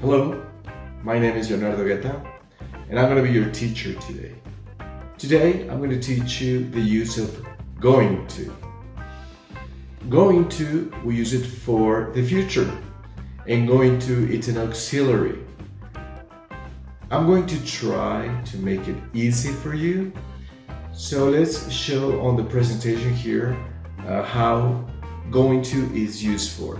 Hello, my name is Leonardo Guetta, and I'm going to be your teacher today. Today, I'm going to teach you the use of going to. Going to, we use it for the future, and going to, it's an auxiliary. I'm going to try to make it easy for you. So let's show on the presentation here how going to is used for.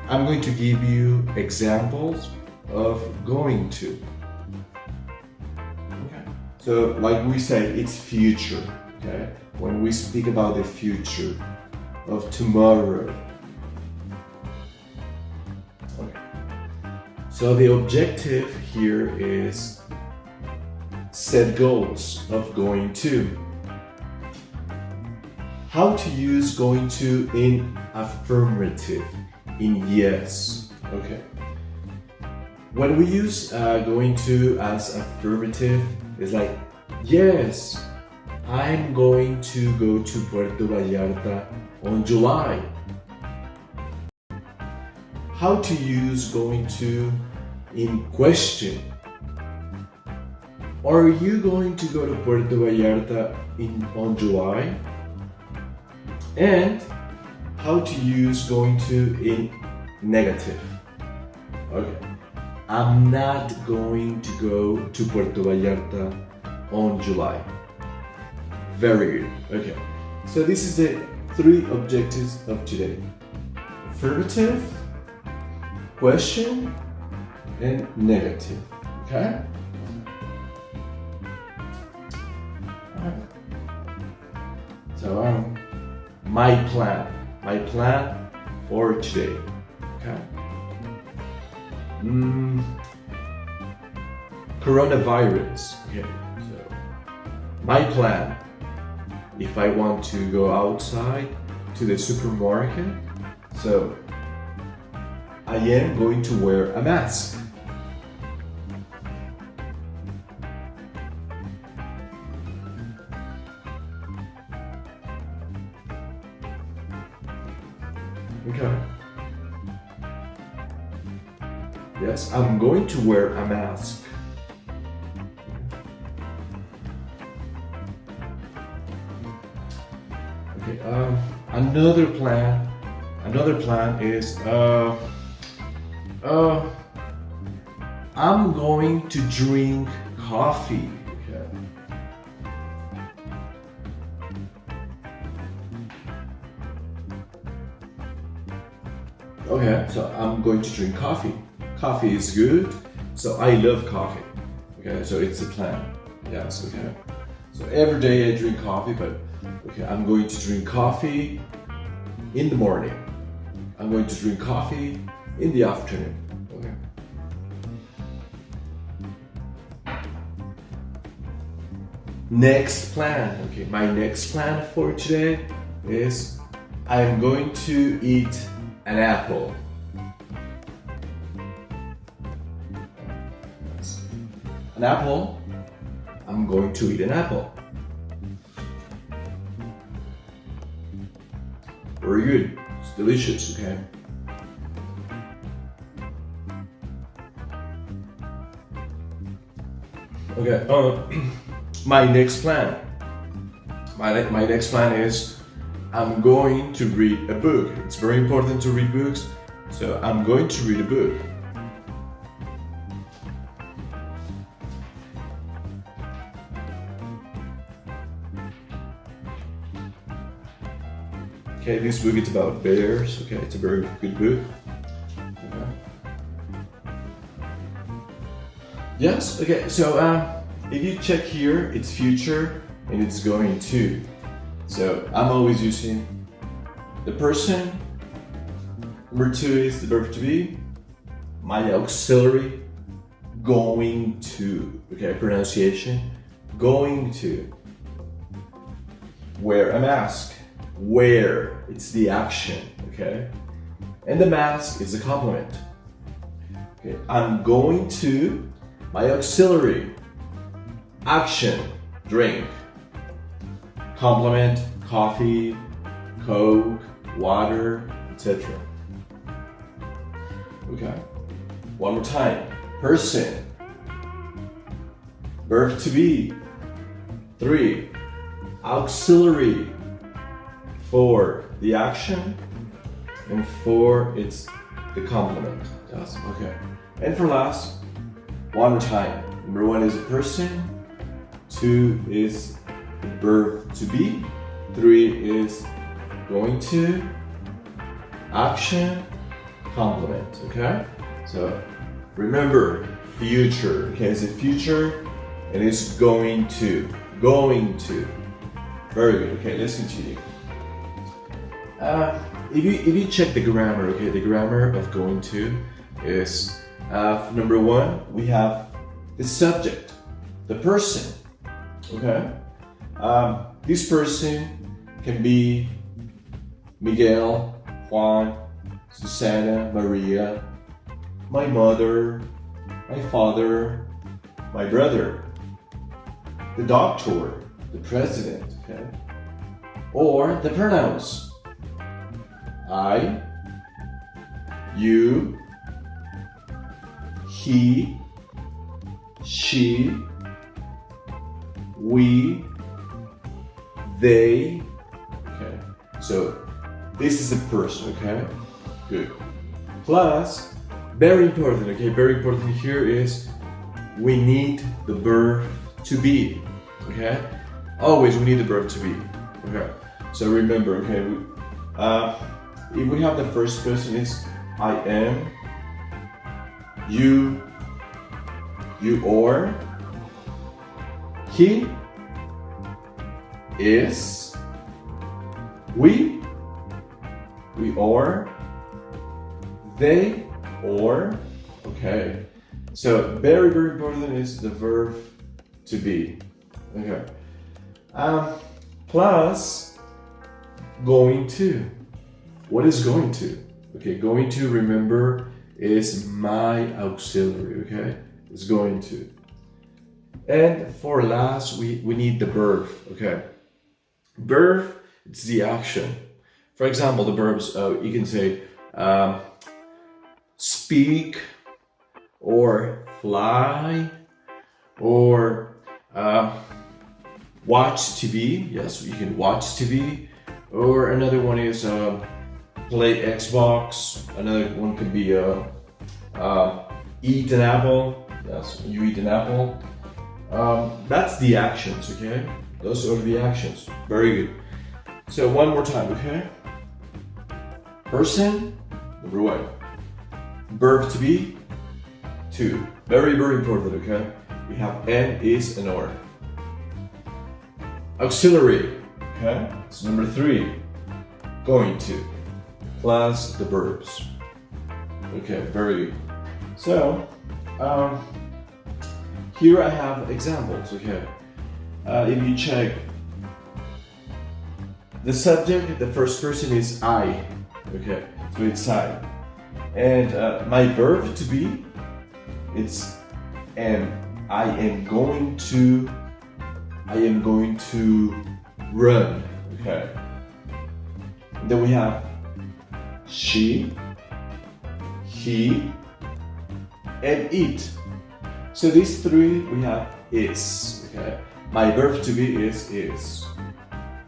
I'm going to give you examples of going to. Okay. So like we said, it's future. Okay. When we speak about the future of tomorrow. Okay. So the objective here is set goals of going to. How to use going to in affirmative, in yes. Okay. When we use going to as affirmative, it's like, yes, I'm going to go to Puerto Vallarta on July. How to use going to in question. Are you going to go to Puerto Vallarta on July? And how to use going to in negative. Okay. I'm not going to go to Puerto Vallarta on July. Very good. Okay. So this is the three objectives of today. Affirmative, question, and negative. Okay? Alright. So my plan for today. Okay. Coronavirus. Okay. So my plan, if I want to go outside to the supermarket, so I am going to wear a mask. Okay. Yes, I'm going to wear a mask. Okay. Another plan is I'm going to drink coffee. Okay. Okay, so I'm going to drink coffee. Coffee is good, so I love coffee. Okay, so it's a plan. Yes, okay. So every day I drink coffee, but okay, I'm going to drink coffee in the morning. I'm going to drink coffee in the afternoon. Okay. Next plan. Okay, my next plan for today is I'm going to eat an apple. An apple. I'm going to eat an apple. Very good. It's delicious, okay? Okay, my next plan. My next plan is I'm going to read a book. It's very important to read books, so I'm going to read a book. Okay, this book is about bears. Okay, it's a very good book. Okay. Yes, okay, so if you check here, it's future and it's going to. So I'm always using the person. Number two is the verb to be. My auxiliary, going to. Okay, pronunciation, going to. Wear a mask. Wear, it's the action, okay? And the mask is a complement. Okay, I'm going to, my auxiliary, action, drink, complement, coffee, Coke, water, etc. Okay. One more time. Person. Verb to be. 3. Auxiliary. 4. The action. And 4, it's the complement. Yes, okay. And for last, one more time. Number 1 is a person. 2 is the verb to be. 3 is going to. Action. Complement. Okay? So remember, future. Okay, it's a future and it's going to. Going to. Very good. Okay, let's continue. If you check the grammar, okay, the grammar of going to is number 1, we have the subject, the person. Okay, this person can be Miguel, Juan, Susana, Maria, my mother, my father, my brother, the doctor, the president, okay? Or the pronouns. I, you, he, she, we, they. Okay, so this is a person, okay? Good. Plus, very important, okay? Very important here is we need the verb to be, okay? Always we need the verb to be, okay? So remember, okay, if we have the first person is I am, you are, he is, we are, they or, okay. So very important is the verb to be, okay. Plus going to. What is going to? Okay, going to, remember, is my auxiliary, okay? It's going to. And for last, we need the verb, okay? Verb, it's the action. For example, the verbs, you can say speak, or fly, or watch TV. Yes, you can watch TV. Or another one is play Xbox. Another one could be eat an apple. Yes, you eat an apple. That's the actions, okay? Those are the actions. Very good. So one more time, okay? Person, number 1. Verb to be, 2. Very, very important, okay? We have an, is, and or. Auxiliary, okay? So number 3, going to, plus the verbs. Okay, very good. So, here I have examples, okay? If you check, the subject, the first person is I, okay? So it's I. And my verb to be, it's am. I am going to run, okay? Then we have she, he, and it. So these 3 we have is, okay? My verb to be is.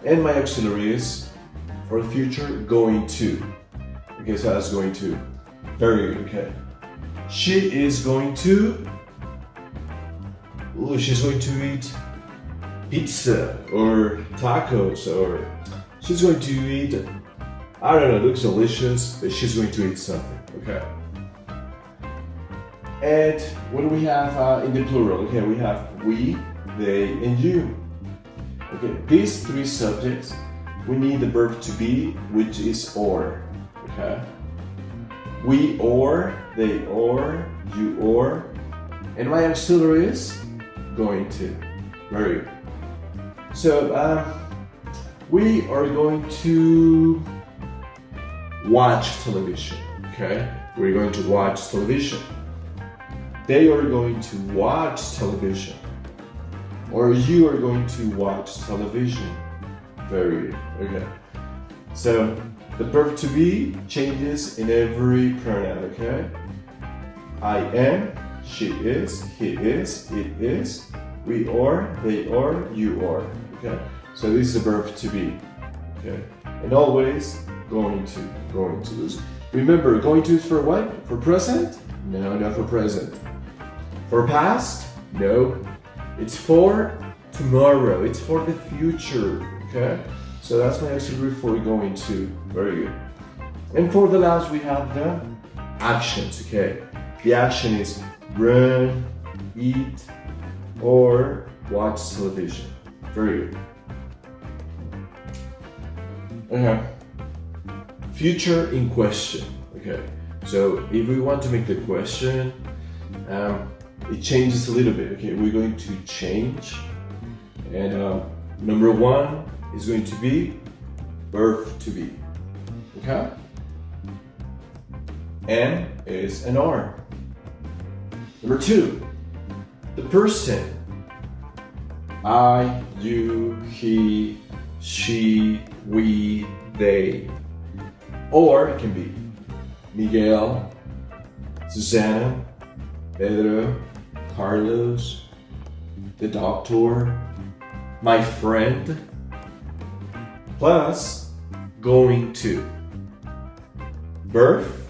And my auxiliary is, for the future, going to. Okay, so that's going to. Very good, okay. She is going to, she's going to eat pizza or tacos, or she's going to eat, I don't know, it looks delicious, but she's going to eat something, okay. And what do we have in the plural? Okay, we have we, they, and you. Okay, these 3 subjects, we need the verb to be, which is or, okay. We or, they or, you or, and my auxiliary is going to. Very good. So we are going to watch television, okay? We're going to watch television. They are going to watch television. Or you are going to watch television. Very good, okay. So the verb to be changes in every pronoun, okay? I am, she is, he is, it is, we are, they are, you are. Okay? So this is a verb to be. Okay? And always going to. Remember, going to is for what? For present? No, not for present. For past? No. It's for tomorrow. It's for the future. Okay? So that's my auxiliary for going to. Very good. And for the last, we have the actions. Okay? The action is run, eat, or watch television. Very good. Okay. Future in question. Okay. So if we want to make the question, it changes a little bit. Okay. We're going to change, and number one is going to be verb to be. Okay. N is an R. Number two, the person. I, you, he, she, we, they. Or it can be Miguel, Susanna, Pedro, Carlos, the doctor, my friend, plus going to. Birth,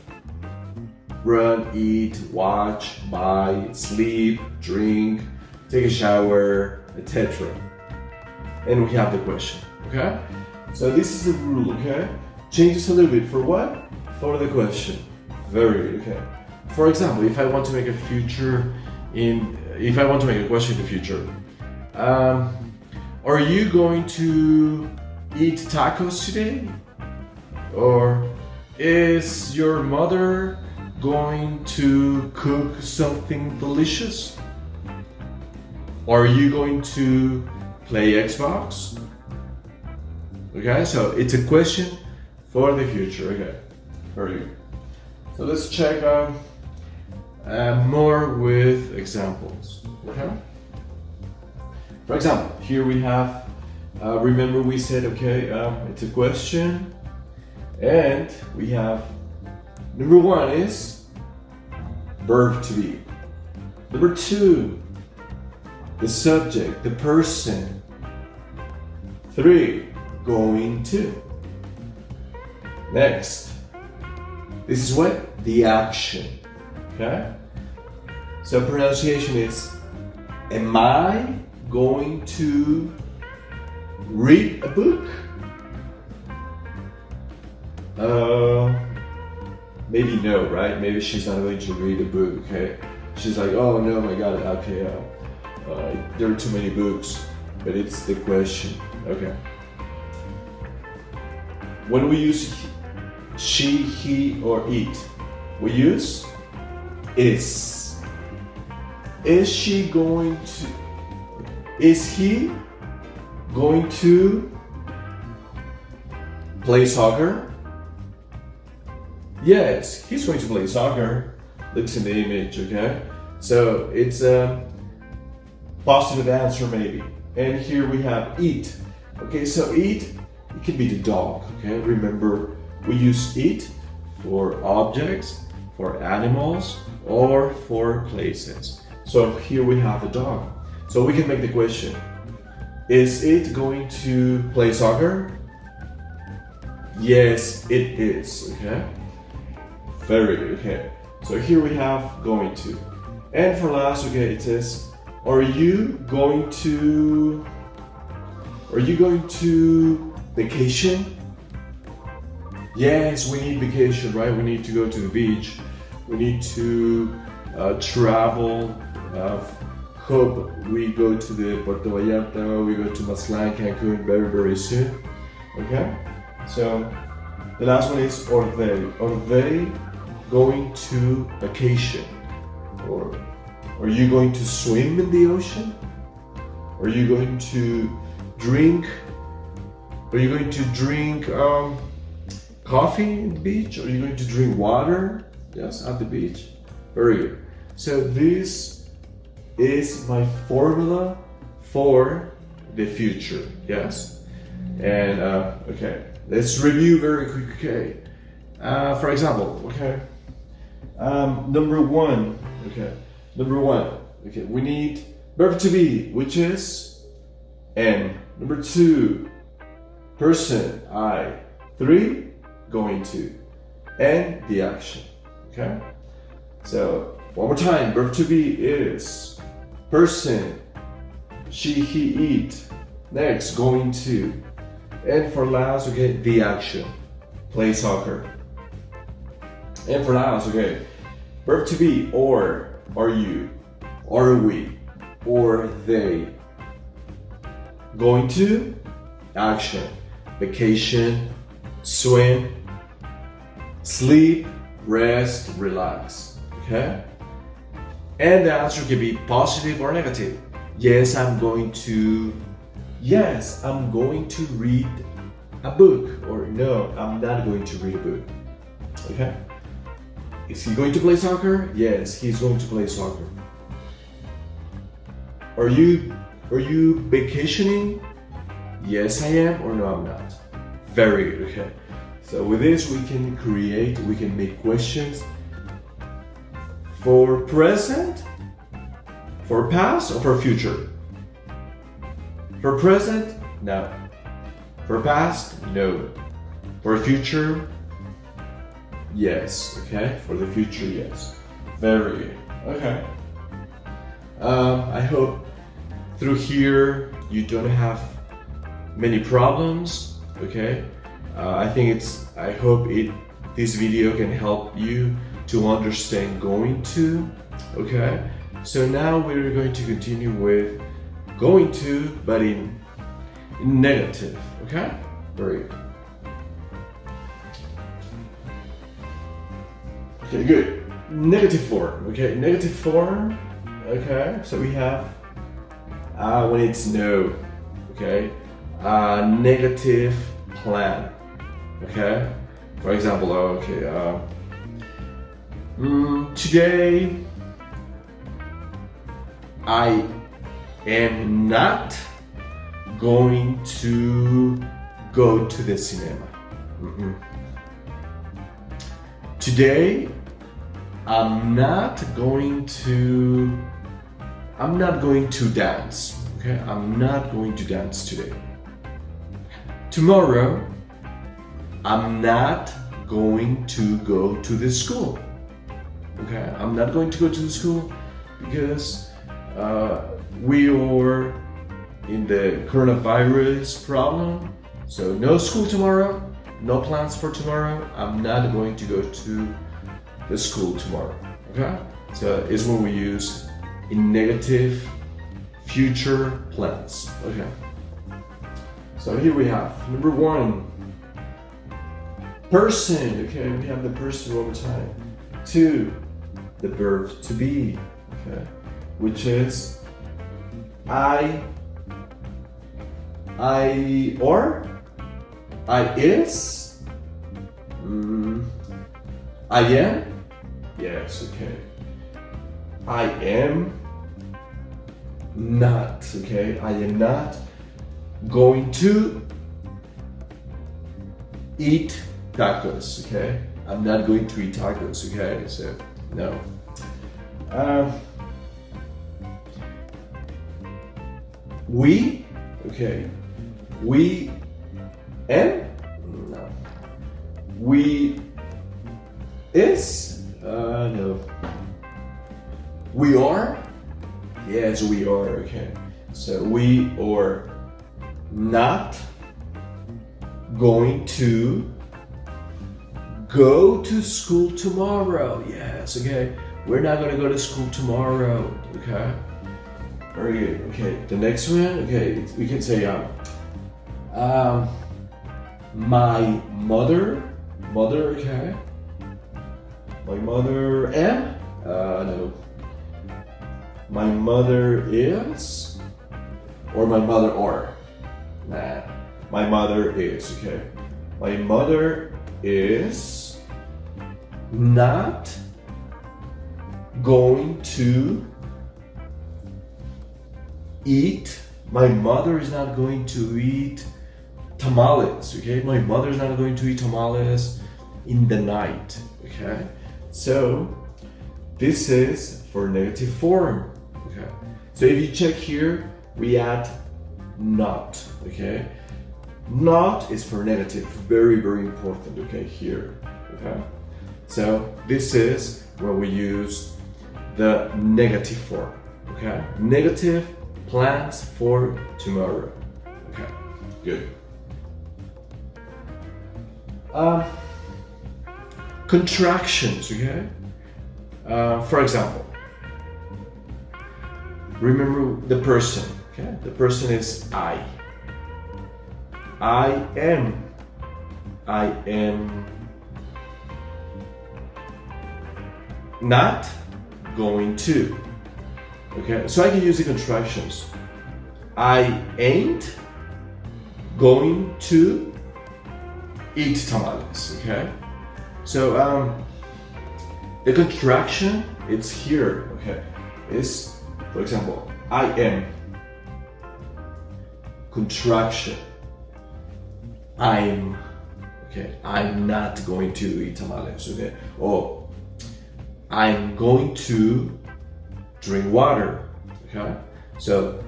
run, eat, watch, buy, sleep, drink, take a shower, etc. And we have the question, okay? So this is the rule, okay? Changes a little bit for what? For the question. Very good, okay? For example, if I want to make a question in the future, are you going to eat tacos today? Or is your mother going to cook something delicious? Are you going to play Xbox? Okay, so it's a question for the future. Okay, very good. So let's check more with examples. Okay. For example, here we have. Remember we said okay, it's a question, and we have number one is verb to be. Number two, the subject, the person. Three, going to. Next, this is what? The action. Okay? So pronunciation is, am I going to read a book? Maybe no, right? Maybe she's not going to read a book, okay? She's like, oh no, my God, okay, there are too many books, but it's the question, okay? When we use she, he, or it, we use is. Is he going to play soccer? Yes, he's going to play soccer. Looks in the image, okay? So it's a positive answer maybe. And here we have eat. Okay, so eat, it can be the dog, okay? Remember, we use eat for objects, for animals, or for places. So here we have a dog. So we can make the question, is it going to play soccer? Yes, it is, okay? Very good, okay. So here we have going to. And for last, okay, it says, are you going to vacation? Yes, we need vacation, right? We need to go to the beach. We need to travel. Hope we go to the Puerto Vallarta, we go to Mazatlan, Cancun very, very soon. Okay? So the last one is are they? Are they going to vacation? Or are you going to swim in the ocean? Are you going to drink? Are you going to drink coffee at the beach? Are you going to drink water? Yes, at the beach. Very good. So this is my formula for the future. Yes. And okay, let's review very quick. Okay. For example, okay. Number one, okay. Number one, okay. We need verb to be, which is am. Number two, person, I. Three, going to, and the action. Okay. So one more time, verb to be is person, she, he, eat. Next, going to, and for last, okay, the action, play soccer. And for last, okay, verb to be or you, or we, or they. Going to, action, vacation, swim, sleep, rest, relax. Okay? And the answer can be positive or negative. Yes, I'm going to read a book, or no, I'm not going to read a book. Okay? Is he going to play soccer? Yes, he's going to play soccer. Are you vacationing? Yes, I am, or no, I'm not. Very good, okay. So with this, we can make questions for present, for past, or for future. For present, no. For past, no. For future, yes, okay. For the future, yes. Very good, okay. I hope through here you don't have many problems, okay. I hope this video can help you to understand going to, okay. So now we're going to continue with going to, but in negative, okay. Very good. Okay, good. Negative form, okay. Negative form, okay. So we have when it's no, okay. Negative plan, okay. For example, okay. Today I am not going to go to the cinema. Today I'm not going to dance. Okay, I'm not going to dance today. Tomorrow I'm not going to go to the school. Okay, I'm not going to go to the school because we are in the coronavirus problem. So no school tomorrow, no plans for tomorrow. I'm not going to go to the school tomorrow. Okay, so it's when we use in negative future plans. Okay, so here we have number one, person. Okay, we have the person one more time. Two, the verb to be, okay, which is I is, I am, yes, okay, I am not, okay, I am not going to eat tacos, okay, I'm not going to eat tacos, okay, so no. We, okay, we am, no. We is, no. We are, yes, we are, okay. So we are not going to go to school tomorrow. Yes, okay. We're not going to go to school tomorrow, okay. Very good. Okay, the next one. Okay, we can say my mother. Okay. My mother am. No. My mother is, or my mother are. Nah. My mother is. Okay. My mother is not going to eat. My mother is not going to eat tamales, okay? My mother is not going to eat tamales in the night, okay? So This is for negative form. Okay. So if you check here, we add not. Okay. Not is for negative. Very, very important. Okay. Here. Okay. So this is where we use the negative form. Okay. Negative plans for tomorrow. Okay. Good. Contractions. Okay. For example, remember the person. Okay. The person is I. I am. I am not going to. Okay, so I can use the contractions. I ain't going to eat tamales. Okay, so the contraction, it's here. Okay, is, for example, I am. Contraction. I'm. Okay, I'm not going to eat tamales. Okay, or I'm going to drink water. Okay, so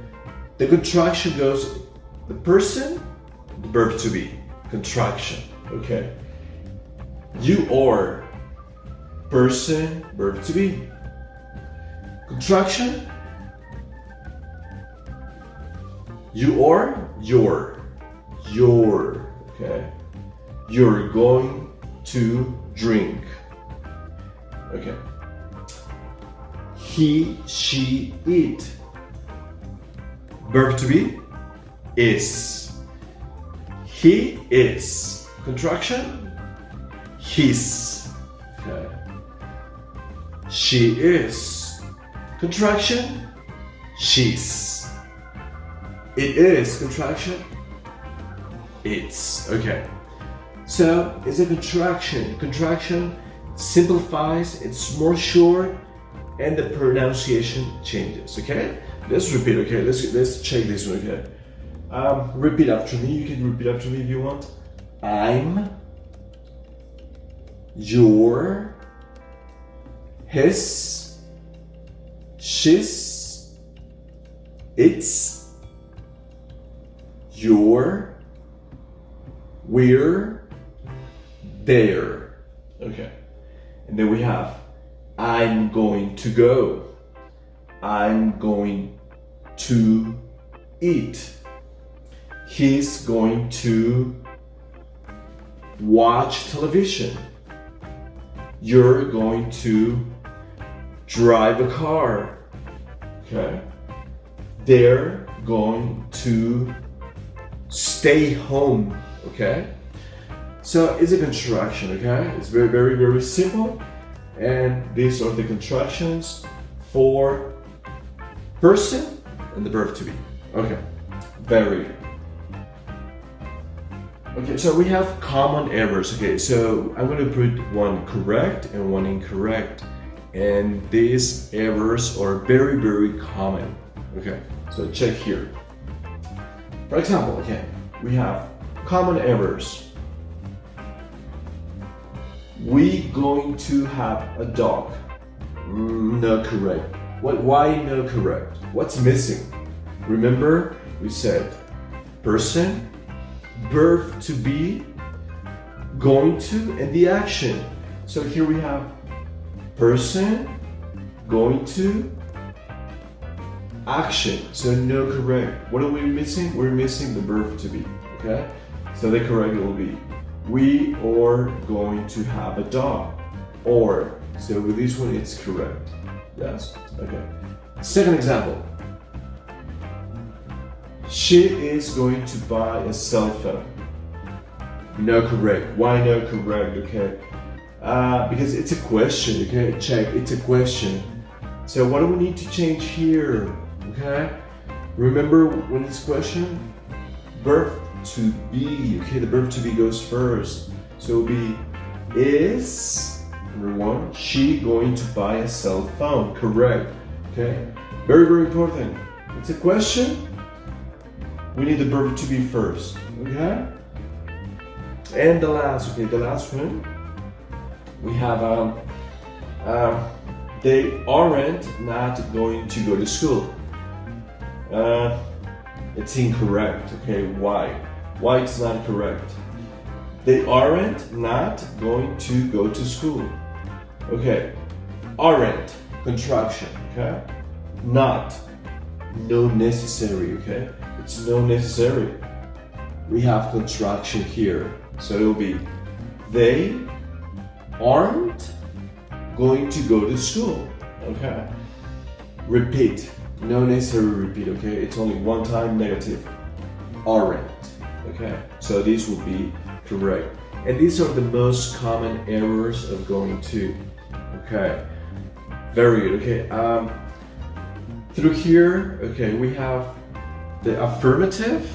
the contraction goes the person, the verb to be, contraction. Okay, you are, person, verb to be, contraction, you are, your, okay, you're going to drink. Okay. He, she, it. Verb to be is. He is. Contraction. His. Okay. She is. Contraction. She's. It is. Contraction. It's. Okay. So it's a contraction. Contraction simplifies, it's more short, and the pronunciation changes. Okay, let's repeat. Okay, let's check this one. Okay, repeat after me. You can repeat after me if you want. I'm, your, his, she's, it's, your, we're, there. Okay. And then we have, I'm going to go. I'm going to eat. He's going to watch television. You're going to drive a car. Okay. They're going to stay home. Okay. So it's a contraction, okay? It's very, very, very simple. And these are the contractions for person and the verb to be. Okay, very good. Okay, so we have common errors. Okay, so I'm going to put one correct and one incorrect. And these errors are very, very common. Okay, so check here. For example, okay, we have common errors. We going to have a dog. No correct. Why no correct? What's missing? Remember, we said person, verb to be, going to, and the action. So here we have person, going to, action. So no correct. What are we missing? We're missing the verb to be. Okay? So the correct will be we are going to have a dog. Or, so with this one it's correct. Yes? Okay. Second example. She is going to buy a cell phone. No correct. Why no correct? Okay. Because it's a question. Okay. Check. It's a question. So what do we need to change here? Okay. Remember when it's question? Verb to be. Okay. The verb to be goes first. So it'll be is, number one, she going to buy a cell phone? Correct. Okay. Very, very important. It's a question. We need the verb to be first. Okay. And the last one, we have They aren't not going to go to school. It's incorrect. Okay, why? Why it's not correct? They aren't not going to go to school. Okay, aren't, contraction, okay? Not, no necessary, okay? It's no necessary. We have contraction here. So it'll be, they aren't going to go to school, okay? Repeat, no necessary repeat, okay? It's only one time negative, aren't, okay? So these will be correct. And these are the most common errors of going to, okay? Very good, okay? Through here, okay, we have the affirmative,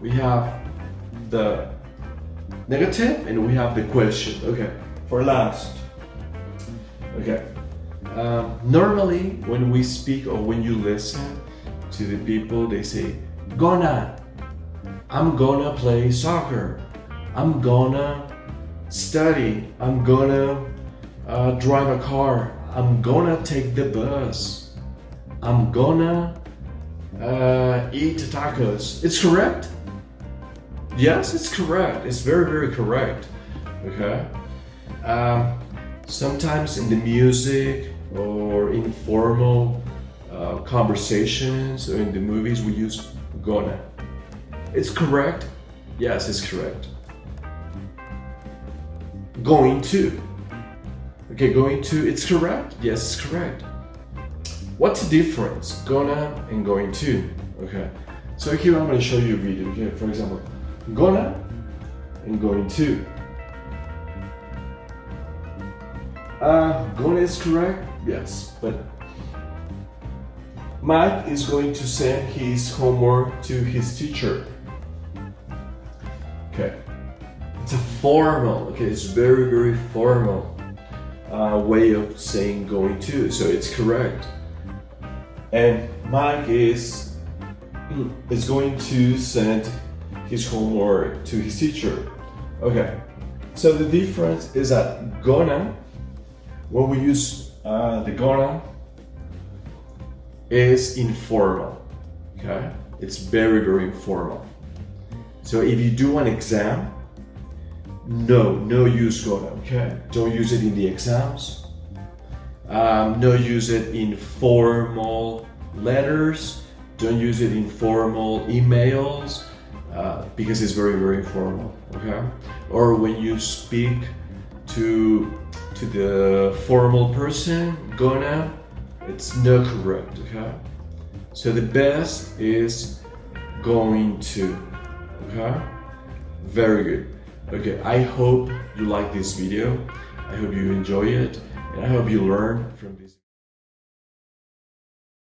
we have the negative, and we have the question, okay? For last, okay. Normally, when we speak or when you listen to the people, they say, I'm gonna play soccer, I'm gonna study, I'm gonna drive a car, I'm gonna take the bus, I'm gonna eat tacos. It's correct? Yes, it's correct. It's very, very correct. Okay? Sometimes in the music or informal conversations or in the movies we use gonna. It's correct? Yes, it's correct. Going to. Okay, going to, it's correct? Yes, it's correct. What's the difference? Gonna and going to. Okay. So here I'm going to show you a video. Okay, for example, gonna and going to. Gonna is correct? Yes, but Mike is going to send his homework to his teacher. Okay. It's a formal, okay, it's very, very formal way of saying going to, so it's correct. And Mike is going to send his homework to his teacher. Okay, so the difference is that gonna, when we use the gonna, is informal. Okay, it's very, very informal. So if you do an exam, no use gonna. Okay, don't use it in the exams. No use it in formal letters. Don't use it in formal emails because it's very, very informal. Okay, or when you speak to the formal person, gonna, it's not correct. Okay, so the best is going to. Okay, very good. Okay, I hope you like this video. I hope you enjoy it, and I hope you learn from this.